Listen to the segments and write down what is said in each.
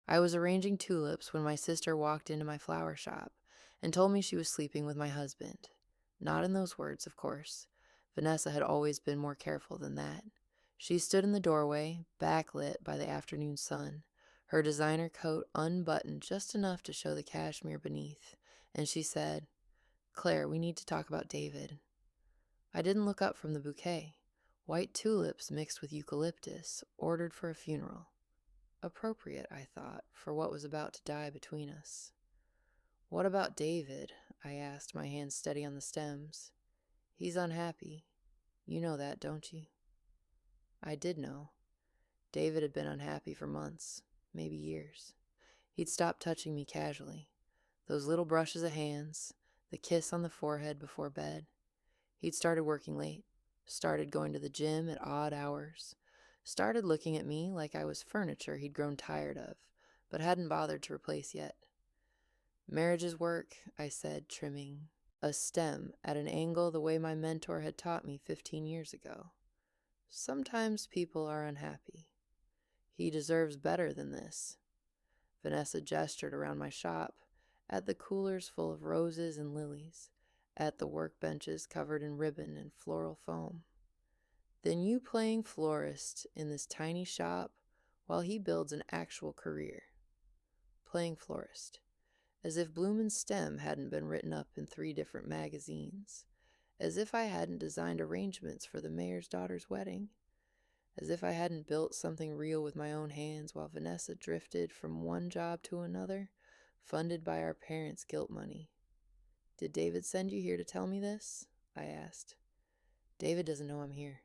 I was arranging tulips when my sister walked into my flower shop and told me she was sleeping with my husband. Not in those words, of course. Vanessa had always been more careful than that. She stood in the doorway, backlit by the afternoon sun, her designer coat unbuttoned just enough to show the cashmere beneath, and she said, "Claire, we need to talk about David." I didn't look up from the bouquet. White tulips mixed with eucalyptus, ordered for a funeral. Appropriate, I thought, for what was about to die between us. "What about David?" I asked, my hands steady on the stems. "He's unhappy. You know that, don't you?" I did know. David had been unhappy for months, maybe years. He'd stopped touching me casually. Those little brushes of hands, the kiss on the forehead before bed. He'd started working late, started going to the gym at odd hours, started looking at me like I was furniture he'd grown tired of, but hadn't bothered to replace yet. "Marriage is work," I said, trimming a stem at an angle the way my mentor had taught me 15 years ago. "Sometimes people are unhappy. He deserves better than this." Vanessa gestured around my shop, at the coolers full of roses and lilies, at the workbenches covered in ribbon and floral foam. "Then you playing florist in this tiny shop while he builds an actual career." Playing florist. As if Bloom and Stem hadn't been written up in 3 different magazines. As if I hadn't designed arrangements for the mayor's daughter's wedding. As if I hadn't built something real with my own hands while Vanessa drifted from one job to another, funded by our parents' guilt money. "Did David send you here to tell me this?" I asked. "David doesn't know I'm here.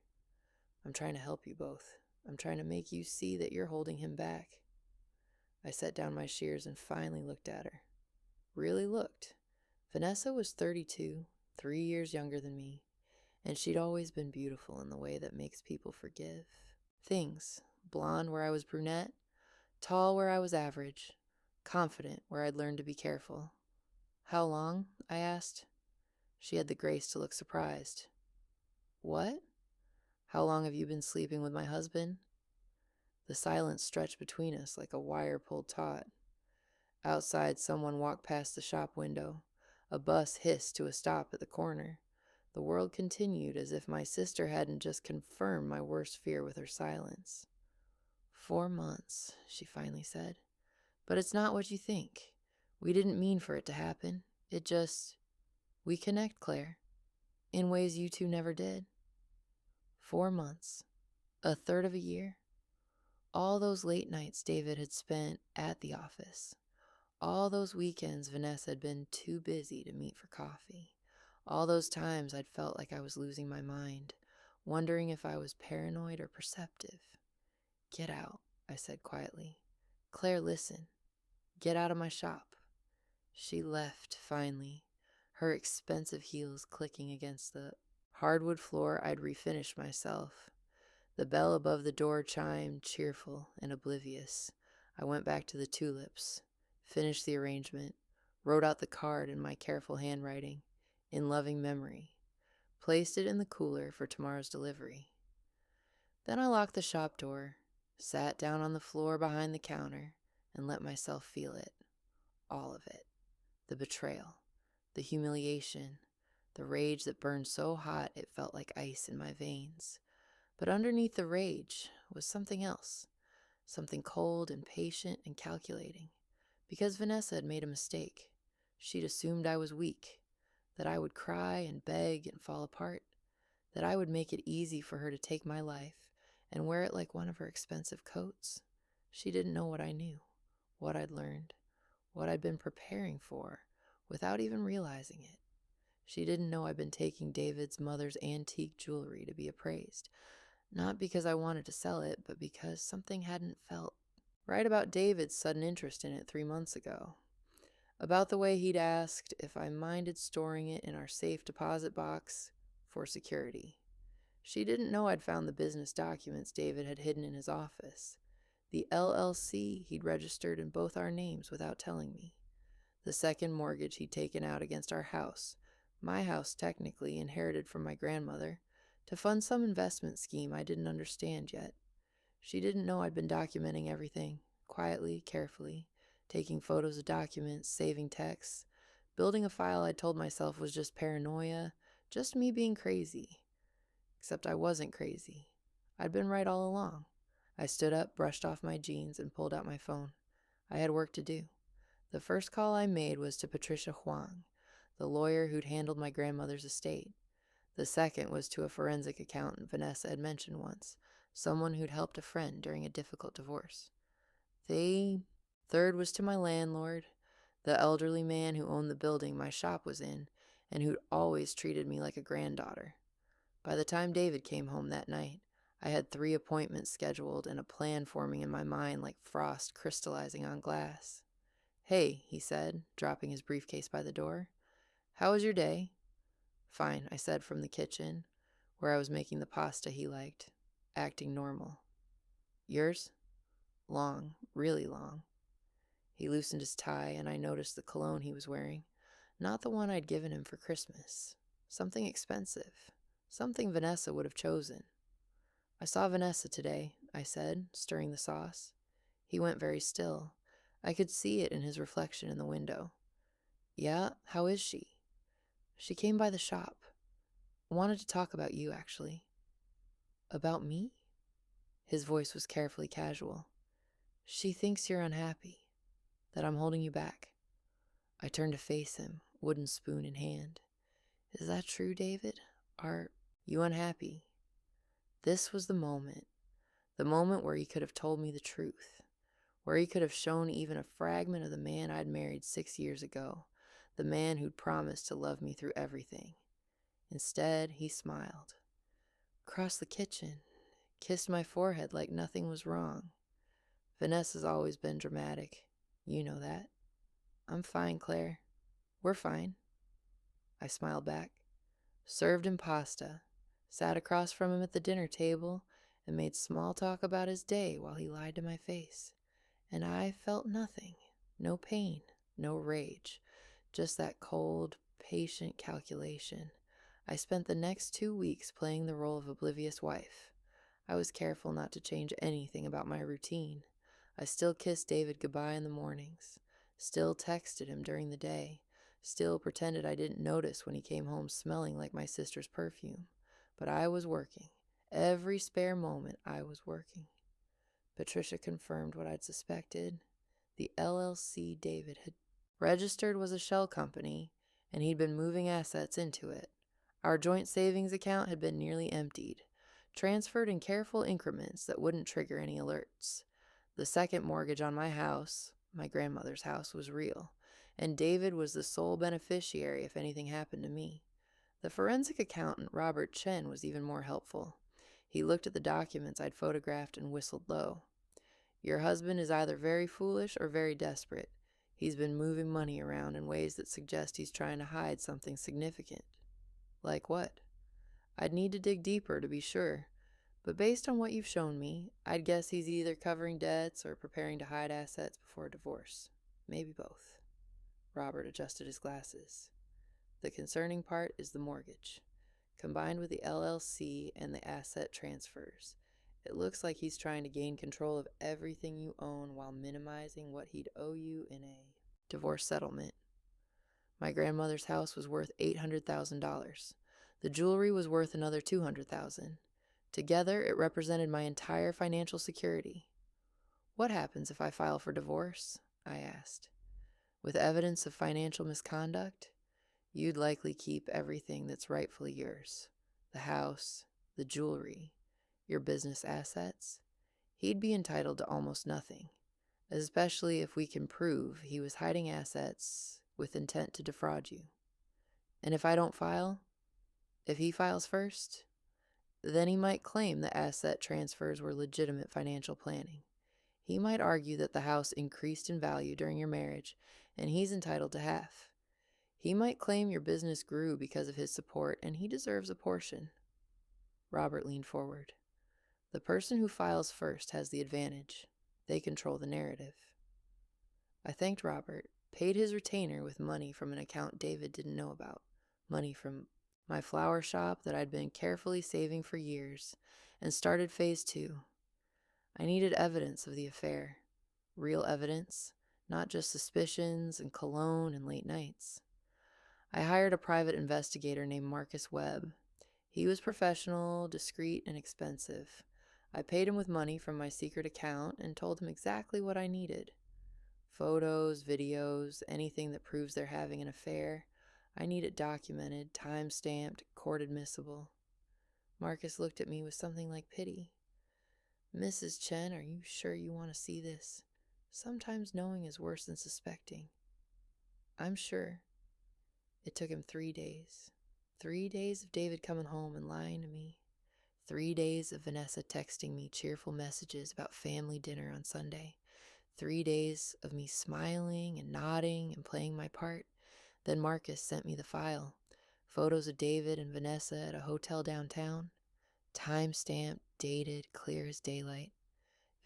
I'm trying to help you both. I'm trying to make you see that you're holding him back." I set down my shears and finally looked at her. Really looked. Vanessa was 32, 3 years younger than me, and she'd always been beautiful in the way that makes people forgive. Things. Blonde where I was brunette, tall where I was average, confident where I'd learned to be careful. "How long?" I asked. She had the grace to look surprised. "What? How long have you been sleeping with my husband?" The silence stretched between us like a wire pulled taut. Outside, someone walked past the shop window. A bus hissed to a stop at the corner. The world continued as if my sister hadn't just confirmed my worst fear with her silence. 4 months, she finally said. "But it's not what you think. We didn't mean for it to happen. It just... We connect, Claire. In ways you two never did." 4 months. A third of a year. All those late nights David had spent at the office. All those weekends Vanessa had been too busy to meet for coffee. All those times I'd felt like I was losing my mind, wondering if I was paranoid or perceptive. "Get out," I said quietly. "Claire, listen. Get out of my shop." She left, finally, her expensive heels clicking against the hardwood floor I'd refinished myself. The bell above the door chimed, cheerful and oblivious. I went back to the tulips, finished the arrangement, wrote out the card in my careful handwriting, in loving memory, placed it in the cooler for tomorrow's delivery. Then I locked the shop door, sat down on the floor behind the counter, and let myself feel it. All of it. The betrayal, the humiliation, the rage that burned so hot it felt like ice in my veins. But underneath the rage was something else, something cold and patient and calculating. Because Vanessa had made a mistake. She'd assumed I was weak, that I would cry and beg and fall apart, that I would make it easy for her to take my life and wear it like one of her expensive coats. She didn't know what I knew, what I'd learned, what I'd been preparing for, without even realizing it. She didn't know I'd been taking David's mother's antique jewelry to be appraised, not because I wanted to sell it, but because something hadn't felt right about David's sudden interest in it 3 months ago. About the way he'd asked if I minded storing it in our safe deposit box for security. She didn't know I'd found the business documents David had hidden in his office. The LLC he'd registered in both our names without telling me. The second mortgage he'd taken out against our house, my house technically inherited from my grandmother, to fund some investment scheme I didn't understand yet. She didn't know I'd been documenting everything quietly, carefully, taking photos of documents, saving texts, building a file I told myself was just paranoia, just me being crazy. Except I wasn't crazy. I'd been right all along. I stood up, brushed off my jeans, and pulled out my phone. I had work to do. The first call I made was to Patricia Huang, the lawyer who'd handled my grandmother's estate. The second was to a forensic accountant Vanessa had mentioned once, someone who'd helped a friend during a difficult divorce. The third was to my landlord, the elderly man who owned the building my shop was in, and who'd always treated me like a granddaughter. By the time David came home that night, I had 3 appointments scheduled and a plan forming in my mind like frost crystallizing on glass. "Hey," he said, dropping his briefcase by the door. "How was your day?" "Fine," I said from the kitchen, where I was making the pasta he liked, acting normal. "Yours?" "Long, really long." He loosened his tie, and I noticed the cologne he was wearing. Not the one I'd given him for Christmas. Something expensive. Something Vanessa would have chosen. "I saw Vanessa today," I said, stirring the sauce. He went very still. I could see it in his reflection in the window. "Yeah, how is she?" "She came by the shop. Wanted to talk about you, actually." "About me?" His voice was carefully casual. "She thinks you're unhappy, that I'm holding you back." I turned to face him, wooden spoon in hand. "Is that true, David? Are you unhappy?" This was the moment where he could have told me the truth, where he could have shown even a fragment of the man I'd married 6 years ago, the man who'd promised to love me through everything. Instead, he smiled. Across the kitchen, kissed my forehead like nothing was wrong. "Vanessa's always been dramatic. You know that." "I'm fine, Claire. We're fine." I smiled back. Served him pasta, sat across from him at the dinner table, and made small talk about his day while he lied to my face. And I felt nothing. No pain, no rage. Just that cold, patient calculation. I spent the next 2 weeks playing the role of oblivious wife. I was careful not to change anything about my routine. I still kissed David goodbye in the mornings, still texted him during the day, still pretended I didn't notice when he came home smelling like my sister's perfume. But I was working. Every spare moment I was working. Patricia confirmed what I'd suspected. The LLC David had registered was a shell company, and he'd been moving assets into it. Our joint savings account had been nearly emptied, transferred in careful increments that wouldn't trigger any alerts. The second mortgage on my house, my grandmother's house, was real, and David was the sole beneficiary if anything happened to me. The forensic accountant, Robert Chen, was even more helpful. He looked at the documents I'd photographed and whistled low. "Your husband is either very foolish or very desperate. He's been moving money around in ways that suggest he's trying to hide something significant." "Like what?" "I'd need to dig deeper to be sure, but based on what you've shown me, I'd guess he's either covering debts or preparing to hide assets before a divorce. Maybe both." Robert adjusted his glasses. "The concerning part is the mortgage, combined with the LLC and the asset transfers. It looks like he's trying to gain control of everything you own while minimizing what he'd owe you in a divorce settlement. My grandmother's house was worth $800,000. The jewelry was worth another $200,000. Together, it represented my entire financial security." "What happens if I file for divorce?" I asked. "With evidence of financial misconduct? You'd likely keep everything that's rightfully yours. The house, the jewelry, your business assets. He'd be entitled to almost nothing, especially if we can prove he was hiding assets with intent to defraud you. And if I don't file, if he files first, then he might claim the asset transfers were legitimate financial planning. He might argue that the house increased in value during your marriage, and he's entitled to half. He might claim your business grew because of his support, and he deserves a portion." Robert leaned forward. "The person who files first has the advantage. They control the narrative." I thanked Robert, paid his retainer with money from an account David didn't know about, money from my flower shop that I'd been carefully saving for years, and started phase 2. I needed evidence of the affair. real evidence, not just suspicions and cologne and late nights. I hired a private investigator named Marcus Webb. He was professional, discreet, and expensive. I paid him with money from my secret account and told him exactly what I needed. Photos, videos, anything that proves they're having an affair. I need it documented, time-stamped, court-admissible. Marcus looked at me with something like pity. "Mrs. Chen, are you sure you want to see this? Sometimes knowing is worse than suspecting." "I'm sure." It took him 3 days. 3 days of David coming home and lying to me. 3 days of Vanessa texting me cheerful messages about family dinner on Sunday. 3 days of me smiling and nodding and playing my part. Then Marcus sent me the file. Photos of David and Vanessa at a hotel downtown. Time-stamped, dated, clear as daylight.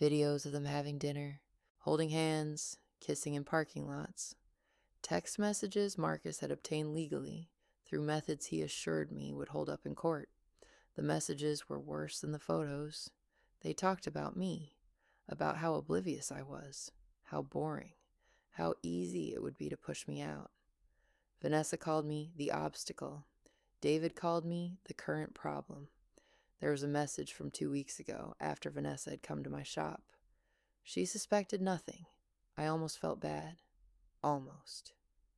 Videos of them having dinner, holding hands, kissing in parking lots. Text messages Marcus had obtained legally through methods he assured me would hold up in court. The messages were worse than the photos. They talked about me, about how oblivious I was, how boring, how easy it would be to push me out. Vanessa called me the obstacle. David called me the current problem. There was a message from 2 weeks ago after Vanessa had come to my shop. She suspected nothing. I almost felt bad. Almost.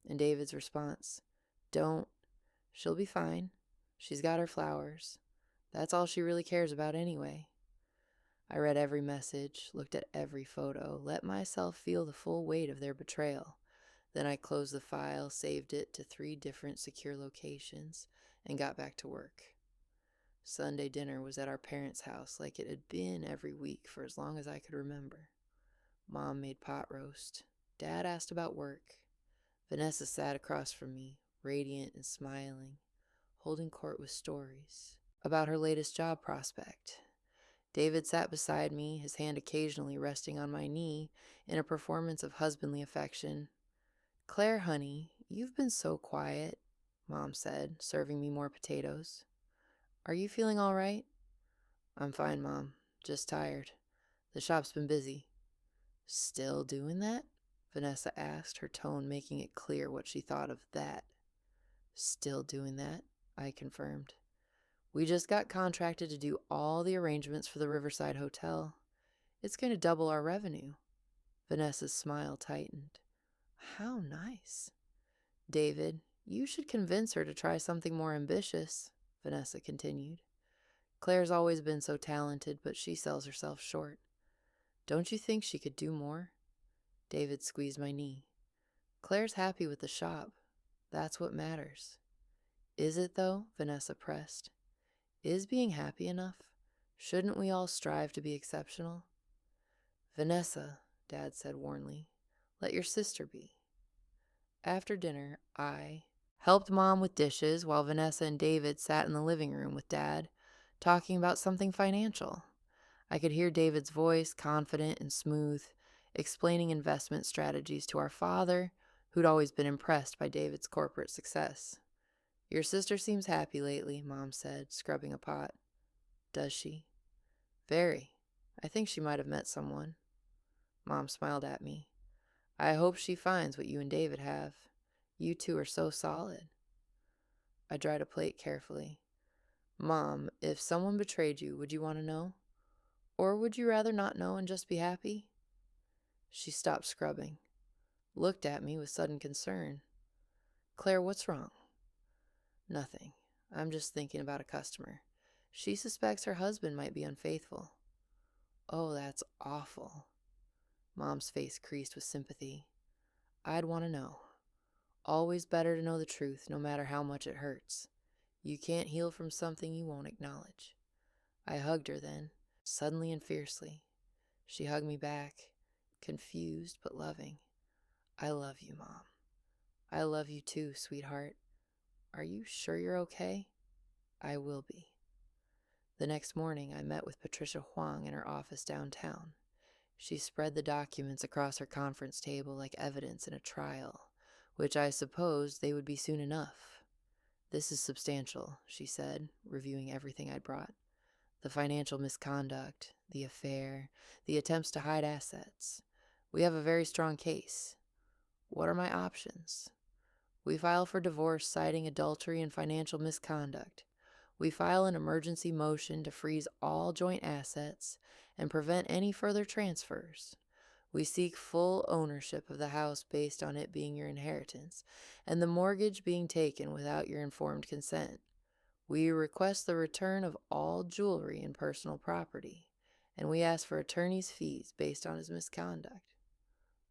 And David's response, "Don't. She'll be fine. She's got her flowers. That's all she really cares about anyway." I read every message, looked at every photo, let myself feel the full weight of their betrayal. Then I closed the file, saved it to 3 different secure locations, and got back to work. Sunday dinner was at our parents' house like it had been every week for as long as I could remember. Mom made pot roast. Dad asked about work. Vanessa sat across from me, radiant and smiling, holding court with stories about her latest job prospect. David sat beside me, his hand occasionally resting on my knee in a performance of husbandly affection. "Claire, honey, you've been so quiet," Mom said, serving me more potatoes. "Are you feeling all right?" "I'm fine, Mom. Just tired. The shop's been busy." "Still doing that?" Vanessa asked, her tone making it clear what she thought of that. "Still doing that," I confirmed. "We just got contracted to do all the arrangements for the Riverside Hotel. It's going to double our revenue." Vanessa's smile tightened. "How nice." "David, you should convince her to try something more ambitious," Vanessa continued. "Claire's always been so talented, but she sells herself short. Don't you think she could do more?" David squeezed my knee. "Claire's happy with the shop. That's what matters." "Is it, though?" Vanessa pressed. "Is being happy enough? Shouldn't we all strive to be exceptional?" "Vanessa," Dad said warnly, "let your sister be." After dinner, I helped Mom with dishes while Vanessa and David sat in the living room with Dad, talking about something financial. I could hear David's voice, confident and smooth, explaining investment strategies to our father, who'd always been impressed by David's corporate success. "Your sister seems happy lately," Mom said, scrubbing a pot. "Does she?" "Very. I think she might have met someone." Mom smiled at me. "I hope she finds what you and David have. You two are so solid." I dried a plate carefully. "Mom, if someone betrayed you, would you want to know? Or would you rather not know and just be happy?" She stopped scrubbing, looked at me with sudden concern. "Claire, what's wrong?" "Nothing. I'm just thinking about a customer. She suspects her husband might be unfaithful." "Oh, that's awful." Mom's face creased with sympathy. "I'd want to know. Always better to know the truth, no matter how much it hurts. You can't heal from something you won't acknowledge." I hugged her then, suddenly and fiercely. She hugged me back, confused but loving. "I love you, Mom." "I love you too, sweetheart. Are you sure you're okay?" "I will be." The next morning, I met with Patricia Huang in her office downtown. She spread the documents across her conference table like evidence in a trial, which I supposed they would be soon enough. "This is substantial," she said, reviewing everything I'd brought. "The financial misconduct, the affair, the attempts to hide assets. We have a very strong case. What are my options? We file for divorce citing adultery and financial misconduct. We file an emergency motion to freeze all joint assets and prevent any further transfers. We seek full ownership of the house based on it being your inheritance and the mortgage being taken without your informed consent. We request the return of all jewelry and personal property, and we ask for attorney's fees based on his misconduct.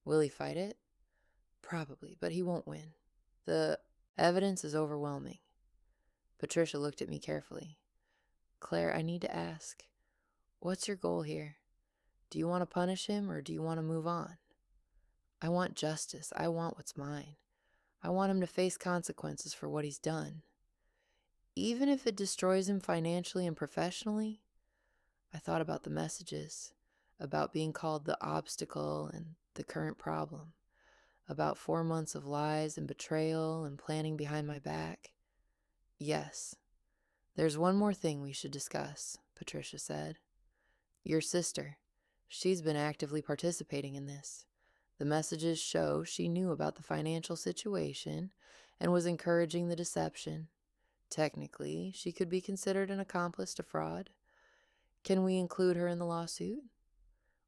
Will he fight it? Probably, but he won't win. The evidence is overwhelming. Patricia looked at me carefully. Claire, I need to ask, what's your goal here? Do you want to punish him or do you want to move on? I want justice. I want what's mine. I want him to face consequences for what he's done. Even if it destroys him financially and professionally. I thought about the messages, about being called the obstacle and the current problem, about 4 months of lies and betrayal and planning behind my back. Yes, there's one more thing we should discuss, Patricia said. Your sister. She's been actively participating in this. The messages show she knew about the financial situation and was encouraging the deception. Technically, she could be considered an accomplice to fraud. Can we include her in the lawsuit?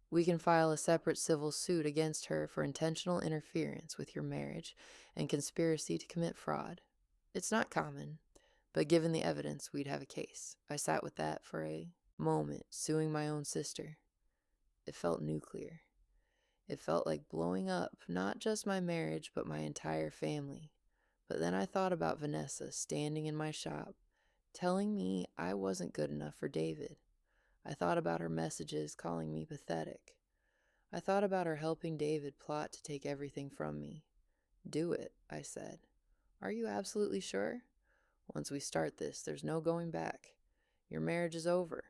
We can file a separate civil suit against her for intentional interference with your marriage and conspiracy to commit fraud. It's not common, but given the evidence, we'd have a case. I sat with that for a moment, suing my own sister. It felt nuclear. It felt like blowing up not just my marriage, but my entire family. But then I thought about Vanessa standing in my shop, telling me I wasn't good enough for David. I thought about her messages calling me pathetic. I thought about her helping David plot to take everything from me. Do it, I said. Are you absolutely sure? Once we start this, there's no going back. Your marriage is over.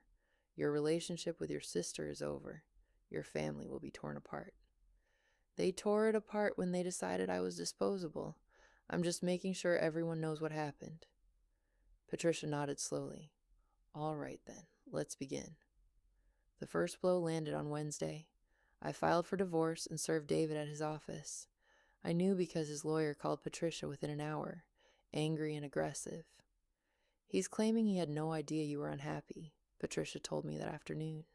Your relationship with your sister is over. Your family will be torn apart. They tore it apart when they decided I was disposable. I'm just making sure everyone knows what happened. Patricia nodded slowly. All right then, let's begin. The first blow landed on Wednesday. I filed for divorce and served David at his office. I knew because his lawyer called Patricia within an hour, angry and aggressive. He's claiming he had no idea you were unhappy, Patricia told me that afternoon.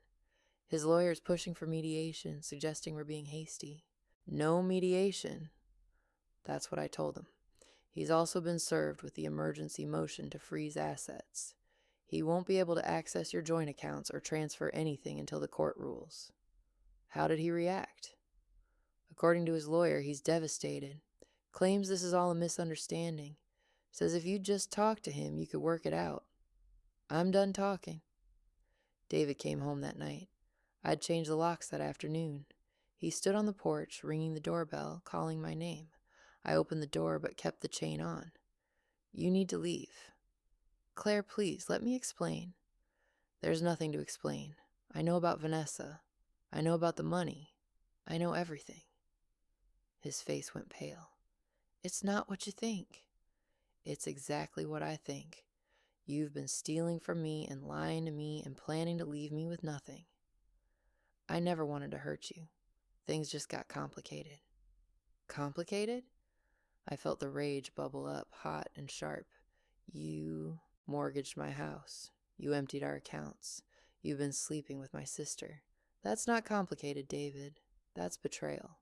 His lawyer's pushing for mediation, suggesting we're being hasty. No mediation. That's what I told him. He's also been served with the emergency motion to freeze assets. He won't be able to access your joint accounts or transfer anything until the court rules. How did he react? According to his lawyer, he's devastated. Claims this is all a misunderstanding. Says if you just talk to him, you could work it out. I'm done talking. David came home that night. I'd changed the locks that afternoon. He stood on the porch, ringing the doorbell, calling my name. I opened the door but kept the chain on. You need to leave. Claire, please, let me explain. There's nothing to explain. I know about Vanessa. I know about the money. I know everything. His face went pale. It's not what you think. It's exactly what I think. You've been stealing from me and lying to me and planning to leave me with nothing. I never wanted to hurt you. Things just got complicated. Complicated? I felt the rage bubble up, hot and sharp. You mortgaged my house. You emptied our accounts. You've been sleeping with my sister. That's not complicated, David. That's betrayal.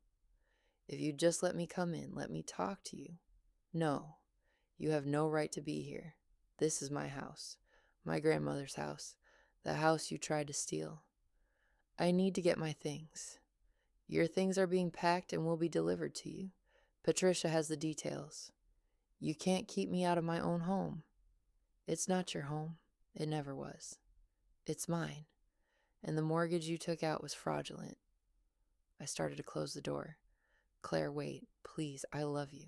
If you'd just let me come in, let me talk to you. No, you have no right to be here. This is my house, my grandmother's house, the house you tried to steal. I need to get my things. Your things are being packed and will be delivered to you. Patricia has the details. You can't keep me out of my own home. It's not your home. It never was. It's mine. And the mortgage you took out was fraudulent. I started to close the door. Claire, wait. Please, I love you.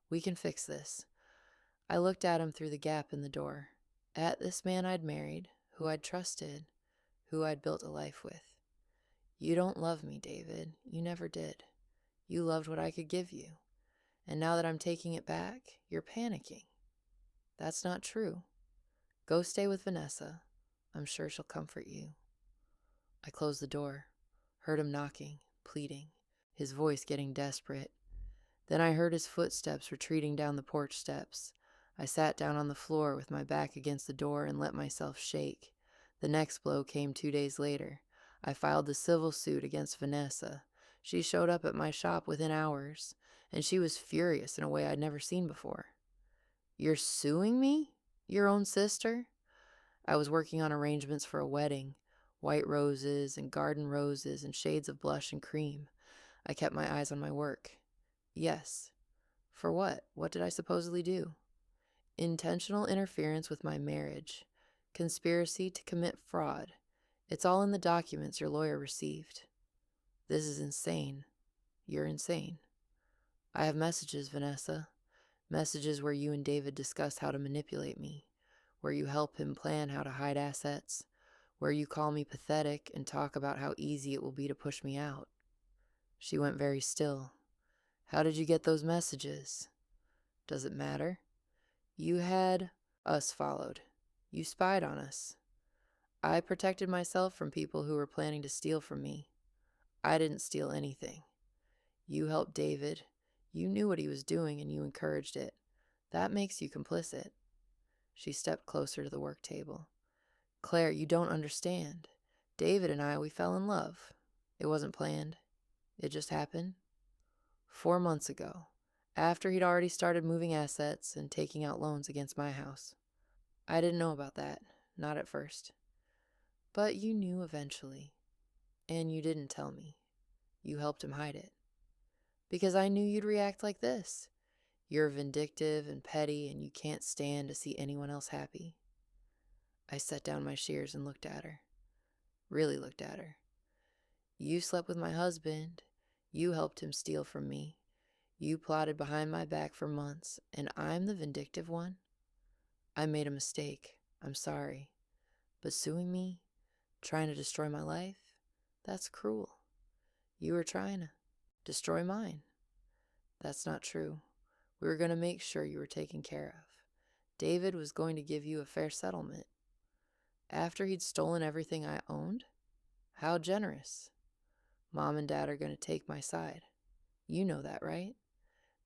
We can fix this. I looked at him through the gap in the door. At this man I'd married, who I'd trusted, who I'd built a life with. You don't love me, David. You never did. You loved what I could give you. And now that I'm taking it back, you're panicking. That's not true. Go stay with Vanessa. I'm sure she'll comfort you. I closed the door, heard him knocking, pleading. his voice getting desperate. Then I heard his footsteps retreating down the porch steps. I sat down on the floor with my back against the door and let myself shake. The next blow came 2 days later. I filed the civil suit against Vanessa. She showed up at my shop within hours, and she was furious in a way I'd never seen before. "You're suing me? Your own sister?" I was working on arrangements for a wedding. White roses and garden roses and shades of blush and cream. I kept my eyes on my work. "Yes." "For what? What did I supposedly do?" "Intentional interference with my marriage. Conspiracy to commit fraud. It's all in the documents your lawyer received." "This is insane." "You're insane." "I have messages, Vanessa. Messages where you and David discuss how to manipulate me, where you help him plan how to hide assets, where you call me pathetic and talk about how easy it will be to push me out." She went very still. "How did you get those messages?" "Does it matter?" "You had us followed. You spied on us." "I protected myself from people who were planning to steal from me." "I didn't steal anything." "You helped David. You knew what he was doing and you encouraged it. That makes you complicit." She stepped closer to the work table. "Claire, you don't understand. David and I, we fell in love. It wasn't planned. It just happened 4 months ago, after he'd already started moving assets and taking out loans against my house. I didn't know about that, not at first. But you knew eventually, and you didn't tell me. You helped him hide it. Because I knew you'd react like this. You're vindictive and petty, and you can't stand to see anyone else happy." I set down my shears and looked at her. Really looked at her. "You slept with my husband. You helped him steal from me. You plotted behind my back for months, and I'm the vindictive one? I made a mistake. I'm sorry. But suing me, trying to destroy my life, that's cruel. You were trying to destroy mine." "That's not true. We were going to make sure you were taken care of. David was going to give you a fair settlement. After he'd stolen everything I owned? How generous. Mom and Dad are going to take my side. You know that, right?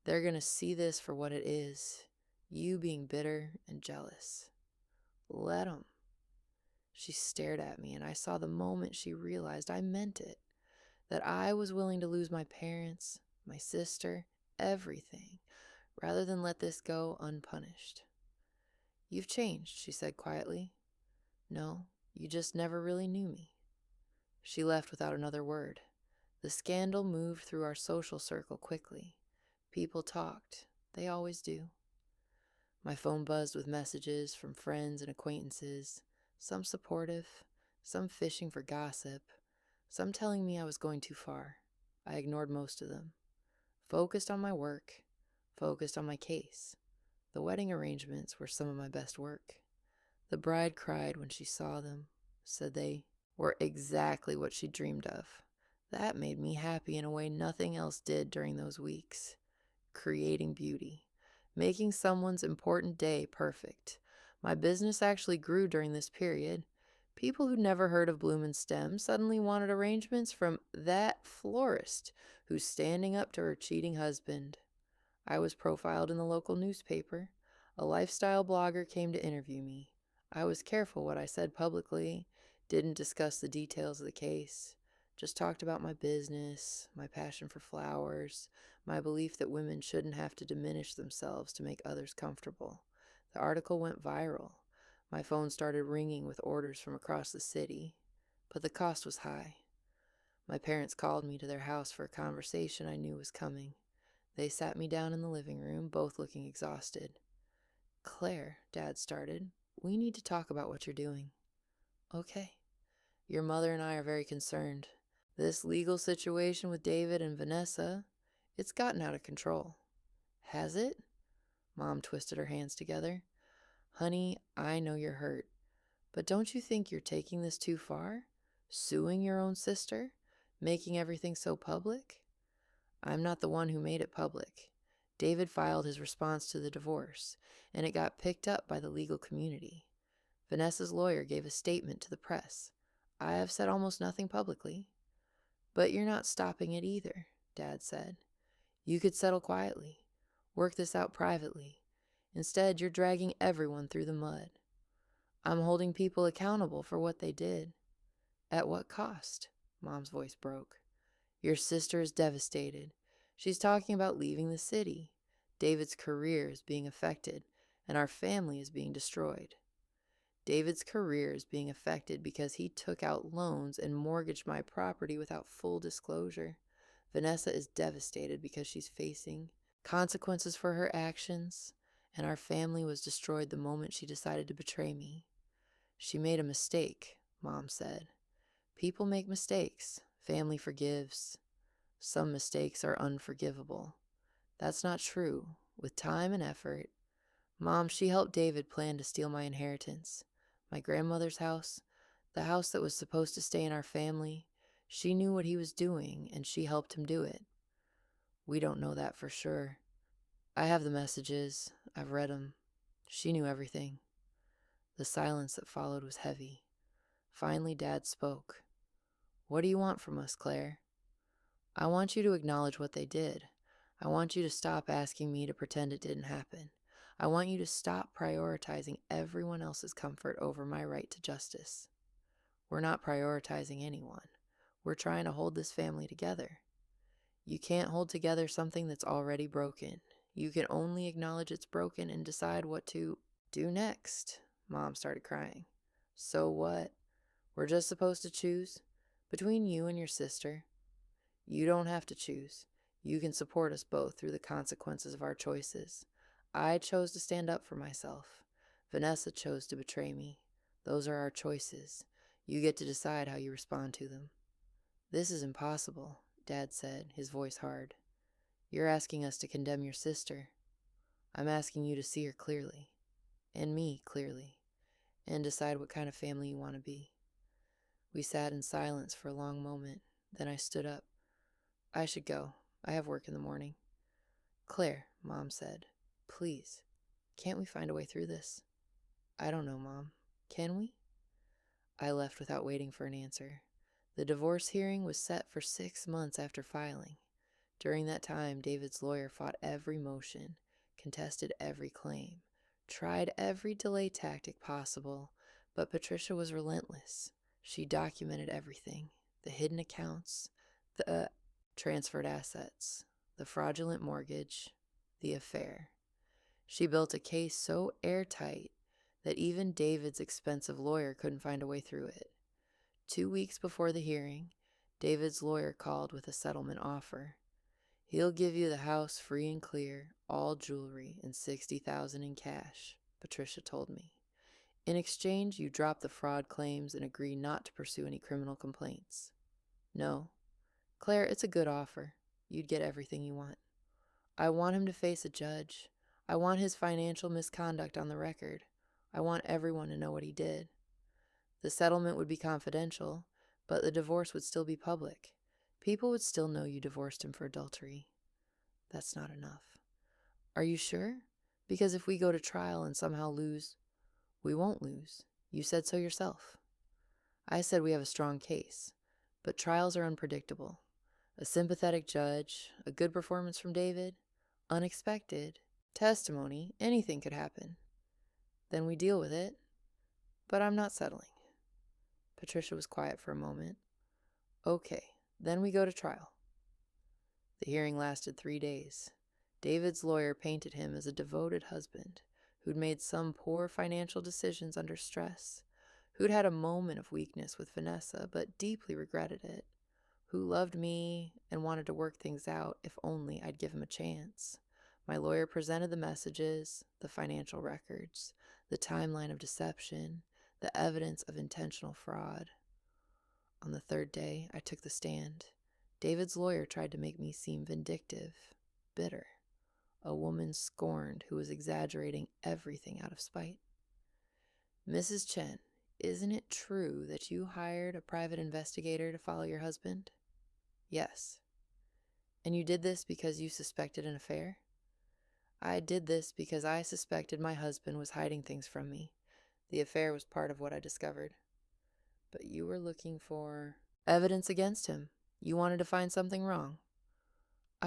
They're going to see this for what it is, you being bitter and jealous. Let 'em." She stared at me, and I saw the moment she realized I meant it, that I was willing to lose my parents, my sister, everything, rather than let this go unpunished. "You've changed," she said quietly. "No, you just never really knew me." She left without another word. The scandal moved through our social circle quickly. People talked. They always do. My phone buzzed with messages from friends and acquaintances, some supportive, some fishing for gossip, some telling me I was going too far. I ignored most of them. Focused on my work, focused on my case. The wedding arrangements were some of my best work. The bride cried when she saw them, said they were exactly what she dreamed of. That made me happy in a way nothing else did during those weeks. Creating beauty. Making someone's important day perfect. My business actually grew during this period. People who'd never heard of Bloom and Stem suddenly wanted arrangements from that florist who's standing up to her cheating husband. I was profiled in the local newspaper. A lifestyle blogger came to interview me. I was careful what I said publicly, didn't discuss the details of the case, just talked about my business, my passion for flowers, my belief that women shouldn't have to diminish themselves to make others comfortable. The article went viral. My phone started ringing with orders from across the city, but the cost was high. My parents called me to their house for a conversation I knew was coming. They sat me down in the living room, both looking exhausted. "Claire," Dad started, "we need to talk about what you're doing." "Okay. Your mother and I are very concerned. This legal situation with David and Vanessa, it's gotten out of control." "Has it?" Mom twisted her hands together. "Honey, I know you're hurt, but don't you think you're taking this too far? Suing your own sister? Making everything so public?" "I'm not the one who made it public. David filed his response to the divorce, and it got picked up by the legal community. Vanessa's lawyer gave a statement to the press. I have said almost nothing publicly." "But you're not stopping it either." Dad said. You could settle quietly, work this out privately. Instead, you're dragging everyone through the mud. I'm holding people accountable for what they did. At what cost? Mom's voice broke. Your sister is devastated. She's talking about leaving the city. David's career is being affected, and our family is being destroyed. David's career is being affected because he took out loans and mortgaged my property without full disclosure. Vanessa is devastated because she's facing consequences for her actions, and our family was destroyed the moment she decided to betray me. She made a mistake, Mom said. People make mistakes. Family forgives. Some mistakes are unforgivable. That's not true. With time and effort, Mom, she helped David plan to steal my inheritance. My grandmother's house, the house that was supposed to stay in our family. She knew what he was doing, and she helped him do it. We don't know that for sure. I have the messages. I've read them. She knew everything. The silence that followed was heavy. Finally, Dad spoke. What do you want from us, Claire? I want you to acknowledge what they did. I want you to stop asking me to pretend it didn't happen. I want you to stop prioritizing everyone else's comfort over my right to justice. We're not prioritizing anyone. We're trying to hold this family together. You can't hold together something that's already broken. You can only acknowledge it's broken and decide what to do next. Mom started crying. So what? We're just supposed to choose? Between you and your sister? You don't have to choose. You can support us both through the consequences of our choices. I chose to stand up for myself. Vanessa chose to betray me. Those are our choices. You get to decide how you respond to them. This is impossible, Dad said, his voice hard. You're asking us to condemn your sister. I'm asking you to see her clearly, and me clearly, and decide what kind of family you want to be. We sat in silence for a long moment. Then I stood up. I should go. I have work in the morning. Claire, Mom said, please, can't we find a way through this? I don't know, Mom. Can we? I left without waiting for an answer. The divorce hearing was set for 6 months after filing. During that time, David's lawyer fought every motion, contested every claim, tried every delay tactic possible, but Patricia was relentless. She documented everything, the hidden accounts, the transferred assets, the fraudulent mortgage, the affair. She built a case so airtight that even David's expensive lawyer couldn't find a way through it. 2 weeks before the hearing, David's lawyer called with a settlement offer. He'll give you the house free and clear, all jewelry, and $60,000 in cash, Patricia told me. In exchange, you drop the fraud claims and agree not to pursue any criminal complaints. No. Claire, it's a good offer. You'd get everything you want. I want him to face a judge. I want his financial misconduct on the record. I want everyone to know what he did. The settlement would be confidential, but the divorce would still be public. People would still know you divorced him for adultery. That's not enough. Are you sure? Because if we go to trial and somehow lose, we won't lose. You said so yourself. I said we have a strong case, but trials are unpredictable. A sympathetic judge, a good performance from David, unexpected, testimony, anything could happen. Then we deal with it, but I'm not settling. Patricia was quiet for a moment. Okay, then we go to trial. The hearing lasted 3 days. David's lawyer painted him as a devoted husband who'd made some poor financial decisions under stress, who'd had a moment of weakness with Vanessa but deeply regretted it, who loved me and wanted to work things out if only I'd give him a chance. My lawyer presented the messages, the financial records, the timeline of deception, the evidence of intentional fraud. On the 3rd day, I took the stand. David's lawyer tried to make me seem vindictive, bitter, a woman scorned who was exaggerating everything out of spite. Mrs. Chen, isn't it true that you hired a private investigator to follow your husband? Yes. And you did this because you suspected an affair? I did this because I suspected my husband was hiding things from me. The affair was part of what I discovered. But you were looking for evidence against him. You wanted to find something wrong.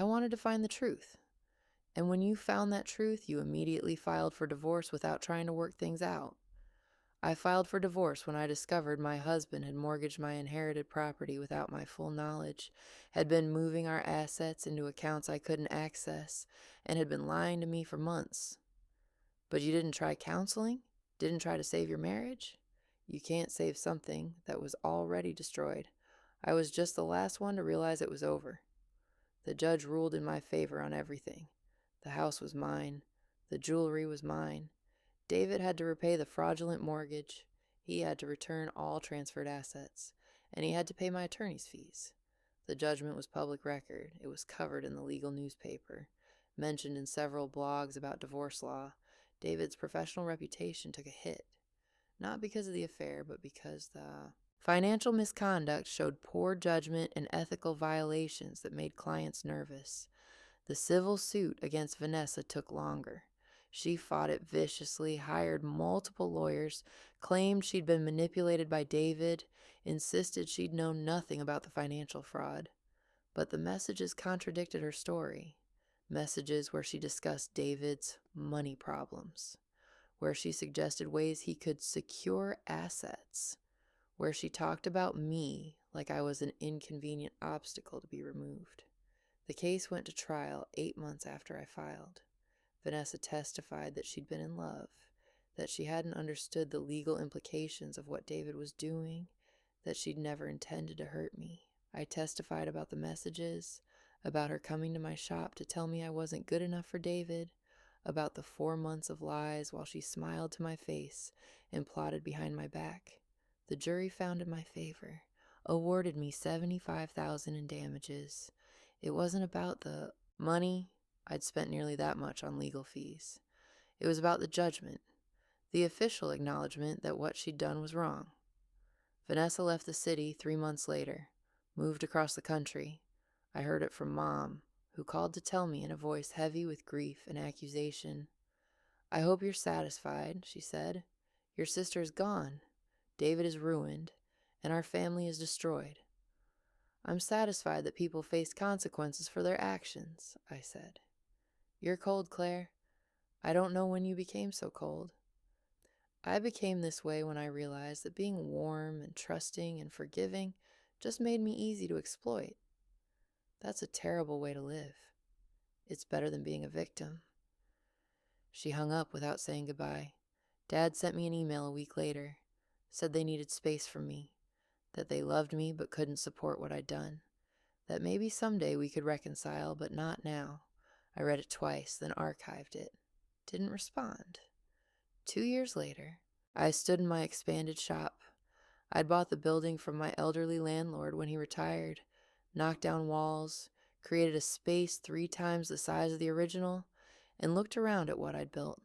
I wanted to find the truth. And when you found that truth, you immediately filed for divorce without trying to work things out. I filed for divorce when I discovered my husband had mortgaged my inherited property without my full knowledge, had been moving our assets into accounts I couldn't access, and had been lying to me for months. But you didn't try counseling? Didn't try to save your marriage? You can't save something that was already destroyed. I was just the last one to realize it was over. The judge ruled in my favor on everything. The house was mine. The jewelry was mine. David had to repay the fraudulent mortgage. He had to return all transferred assets. And he had to pay my attorney's fees. The judgment was public record. It was covered in the legal newspaper, mentioned in several blogs about divorce law. David's professional reputation took a hit. Not because of the affair, but because the financial misconduct showed poor judgment and ethical violations that made clients nervous. The civil suit against Vanessa took longer. She fought it viciously, hired multiple lawyers, claimed she'd been manipulated by David, insisted she'd known nothing about the financial fraud. But the messages contradicted her story. Messages where she discussed David's money problems, where she suggested ways he could secure assets, where she talked about me like I was an inconvenient obstacle to be removed. The case went to trial 8 months after I filed. Vanessa testified that she'd been in love, that she hadn't understood the legal implications of what David was doing, that she'd never intended to hurt me. I testified about the messages, about her coming to my shop to tell me I wasn't good enough for David, about the 4 months of lies while she smiled to my face and plotted behind my back. The jury found in my favor, awarded me $75,000 in damages. It wasn't about the money. I'd spent nearly that much on legal fees. It was about the judgment, the official acknowledgement that what she'd done was wrong. Vanessa left the city 3 months later, moved across the country. I heard it from Mom, who called to tell me in a voice heavy with grief and accusation. "I hope you're satisfied," she said. "Your sister is gone. David is ruined, and our family is destroyed." "I'm satisfied that people face consequences for their actions," I said. "You're cold, Claire. I don't know when you became so cold." I became this way when I realized that being warm and trusting and forgiving just made me easy to exploit. That's a terrible way to live. It's better than being a victim. She hung up without saying goodbye. Dad sent me an email a week later, said they needed space from me, that they loved me but couldn't support what I'd done, that maybe someday we could reconcile, but not now. I read it twice, then archived it. Didn't respond. 2 years later, I stood in my expanded shop. I'd bought the building from my elderly landlord when he retired, knocked down walls, created a space 3 times the size of the original, and looked around at what I'd built.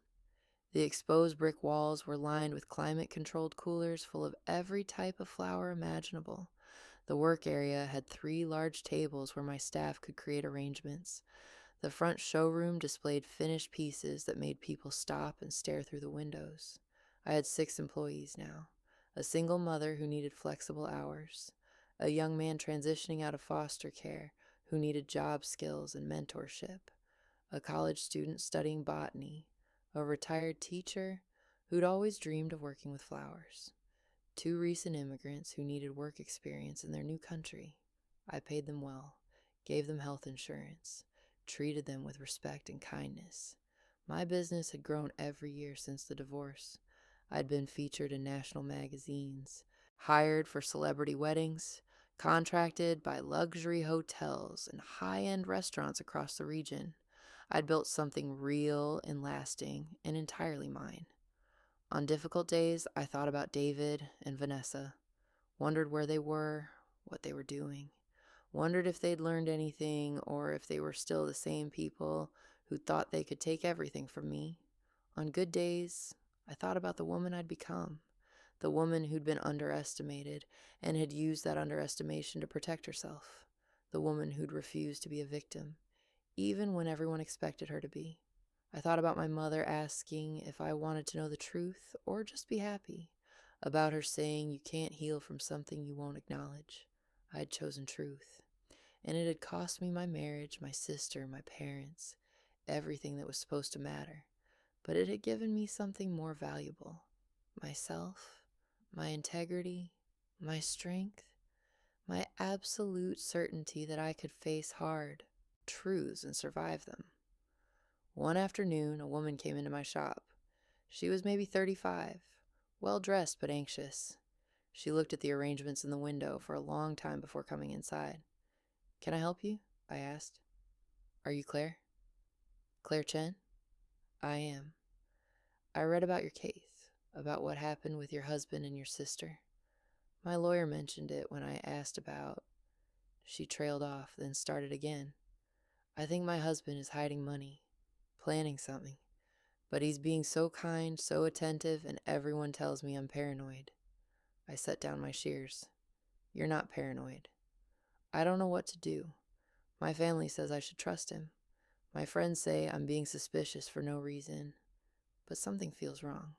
The exposed brick walls were lined with climate-controlled coolers full of every type of flower imaginable. The work area had 3 large tables where my staff could create arrangements. The front showroom displayed finished pieces that made people stop and stare through the windows. I had 6 employees now. A single mother who needed flexible hours. A young man transitioning out of foster care who needed job skills and mentorship. A college student studying botany. A retired teacher who'd always dreamed of working with flowers. 2 recent immigrants who needed work experience in their new country. I paid them well, gave them health insurance, treated them with respect and kindness. My business had grown every year since the divorce. I'd been featured in national magazines, hired for celebrity weddings, contracted by luxury hotels and high-end restaurants across the region. I'd built something real and lasting and entirely mine. On difficult days, I thought about David and Vanessa, wondered where they were, what they were doing, wondered if they'd learned anything or if they were still the same people who thought they could take everything from me. On good days, I thought about the woman I'd become, the woman who'd been underestimated and had used that underestimation to protect herself, the woman who'd refused to be a victim, even when everyone expected her to be. I thought about my mother asking if I wanted to know the truth or just be happy, about her saying you can't heal from something you won't acknowledge. I'd chosen truth. and it had cost me my marriage, my sister, my parents, everything that was supposed to matter. But it had given me something more valuable: myself, my integrity, my strength, my absolute certainty that I could face hard truths and survive them. One afternoon, a woman came into my shop. She was maybe 35, well-dressed but anxious. She looked at the arrangements in the window for a long time before coming inside. "Can I help you?" I asked. "Are you Claire?" "Claire Chen?" "I am. I read about your case, about what happened with your husband and your sister. My lawyer mentioned it when I asked about—" She trailed off, then started again. "I think my husband is hiding money, planning something. But he's being so kind, so attentive, and everyone tells me I'm paranoid." I set down my shears. "You're not paranoid. I don't know what to do. My family says I should trust him. My friends say I'm being suspicious for no reason. But something feels wrong."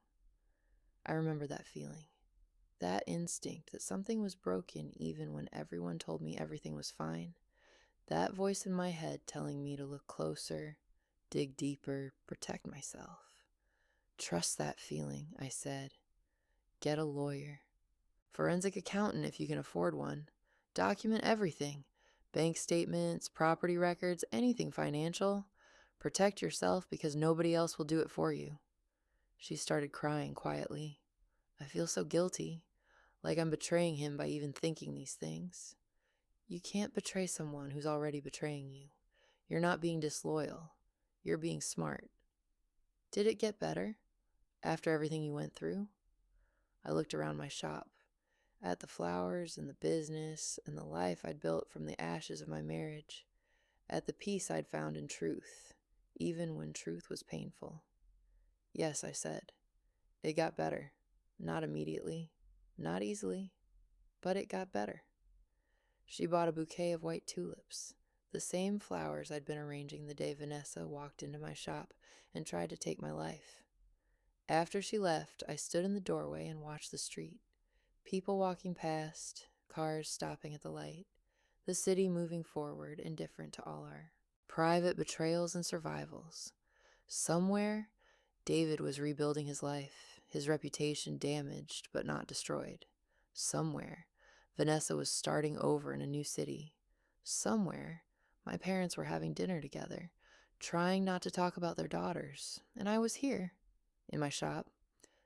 I remember that feeling. That instinct that something was broken even when everyone told me everything was fine. That voice in my head telling me to look closer, dig deeper, protect myself. "Trust that feeling," I said. "Get a lawyer. Forensic accountant if you can afford one. Document everything. Bank statements, property records, anything financial. Protect yourself because nobody else will do it for you." She started crying quietly. "I feel so guilty, like I'm betraying him by even thinking these things." "You can't betray someone who's already betraying you. You're not being disloyal. You're being smart." "Did it get better after everything you went through?" I looked around my shop, at the flowers and the business and the life I'd built from the ashes of my marriage, at the peace I'd found in truth, even when truth was painful. "Yes," I said. "It got better. Not immediately, not easily, but it got better." She bought a bouquet of white tulips, the same flowers I'd been arranging the day Vanessa walked into my shop and tried to take my life. After she left, I stood in the doorway and watched the street. People walking past, cars stopping at the light, the city moving forward, indifferent to all our private betrayals and survivals. Somewhere, David was rebuilding his life, his reputation damaged but not destroyed. Somewhere, Vanessa was starting over in a new city. Somewhere, my parents were having dinner together, trying not to talk about their daughters, and I was here, in my shop,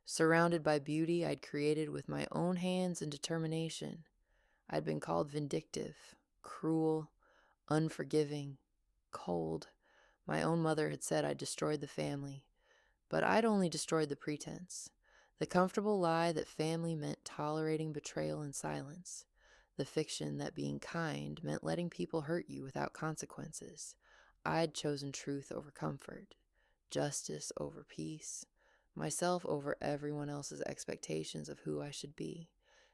surrounded by beauty I'd created with my own hands and determination. I'd been called vindictive, cruel, unforgiving, cold. My own mother had said I'd destroyed the family, but I'd only destroyed the pretense, the comfortable lie that family meant tolerating betrayal in silence, the fiction that being kind meant letting people hurt you without consequences. I'd chosen truth over comfort, justice over peace, myself over everyone else's expectations of who I should be,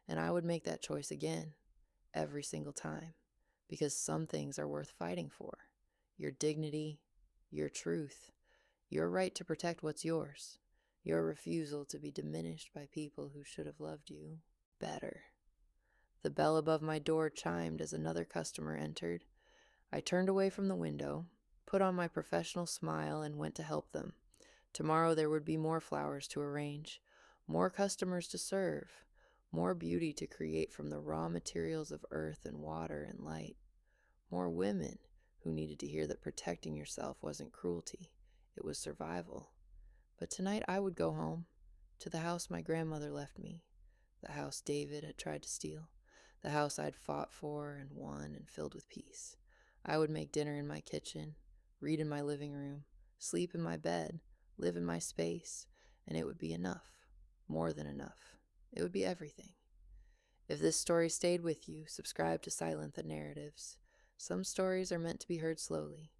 and I would make that choice again, every single time, because some things are worth fighting for. Your dignity, your truth, your right to protect what's yours, your refusal to be diminished by people who should have loved you better. The bell above my door chimed as another customer entered. I turned away from the window, put on my professional smile, and went to help them. Tomorrow there would be more flowers to arrange, more customers to serve, more beauty to create from the raw materials of earth and water and light, more women who needed to hear that protecting yourself wasn't cruelty, it was survival. But tonight I would go home, to the house my grandmother left me, the house David had tried to steal, the house I'd fought for and won and filled with peace. I would make dinner in my kitchen, read in my living room, sleep in my bed, live in my space, and it would be enough, more than enough. It would be everything. If this story stayed with you, subscribe to Silentha Narratives. Some stories are meant to be heard slowly.